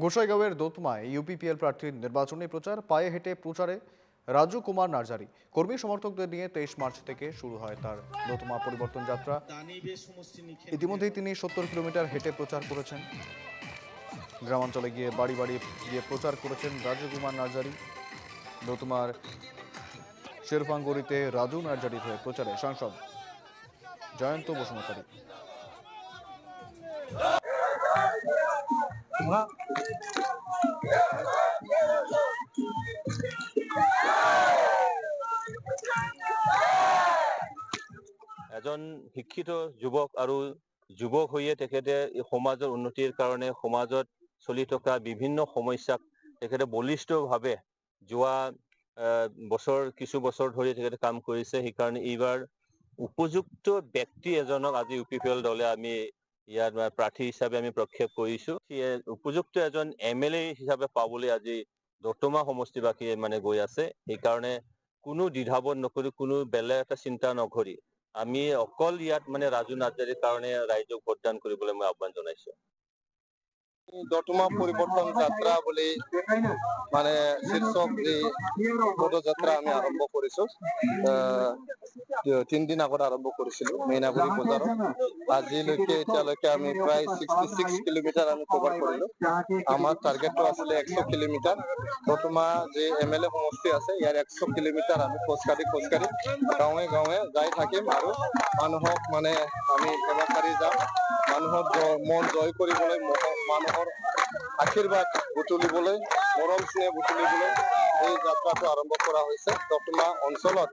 গোসাইগাঁওয়ের দোতমায় UPPL প্রার্থীর নির্বাচনী প্রচার, পায়ে হেঁটে প্রচারে রাজু কুমার নার্জারি। কর্মী সমর্থকদের নিয়ে 23 মার্চ থেকে শুরু হয় তার দোতমা পরিবর্তন যাত্রা। ইতিমধ্যেই তিনি 70 কিলোমিটার হেঁটে প্রচার করেছেন। গ্রামাঞ্চলে গিয়ে বাড়ি বাড়ি গিয়ে প্রচার করেছেন রাজু কুমার নার্জারি। দোতমার শেরফাঙ্গড়িতে রাজু নার্জারির হয়ে প্রচারে সাংসদ জয়ন্ত বসুমতারি। এজন শিক্ষিত যুৱক আৰু যুৱক হৈয়ে তেখেতে সমাজৰ উন্নতিৰ কাৰণে সমাজত চলি থকা বিভিন্ন সমস্যাক তেখেতে বলিষ্ঠভাৱে যোৱা কিছু বছৰ ধৰি তেখেতে কাম কৰিছে। সেইকাৰণে এইবাৰ উপযুক্ত ব্যক্তি এজনক আজি ইউপিপিএল দলে আমি ইয়াত প্ৰাৰ্থী হিচাপে আমি প্ৰক্ষেপ কৰিছো। উপযুক্ত এজন MLA হিচাপে পাবলৈ আজি দতমা সমষ্টিবাসী গৈ আছে। সেইকাৰণে কোনো দ্বিধাবোধ নকৰি, কোনো বেলেগ এটা চিন্তা নকৰি আমি অকল ইয়াত ৰাজু নাৰ্জাৰীৰ কাৰণে ৰাইজক ভোটদান কৰিবলৈ মই আহ্বান জনাইছো। দতমা পৰিৱৰ্তন যাত্ৰা বুলি শীৰ্ষক এই পদযাত্ৰা আমি আৰম্ভ কৰিছো। 3 দিন আগত আৰম্ভ কৰিছিলো মেইনাগুৰি বজাৰত। এতিয়ালৈকে আমি প্ৰায় 66 কিলোমিটাৰ আমি কভাৰ কৰিলো। আমাৰ টাৰ্গেটটো আছিলে 100 কিলোমিটাৰ। দতমা যে MLA সমষ্টি আছে ইয়াৰ 100 কিলোমিটাৰ আমি খোজকাঢ়ি গাঁৱে গাঁৱে যাই থাকিম আৰু মানুহক আমি সেৱা কৰি যাম। মানুহৰ মন জয় কৰিবলৈ, মানুহৰ আশীৰ্বাদ বুটলিবলৈ, মৰম স্নেহ বুটলিবলৈ এই যাত্ৰাটো আৰম্ভ কৰা হৈছে। দতমা অঞ্চলত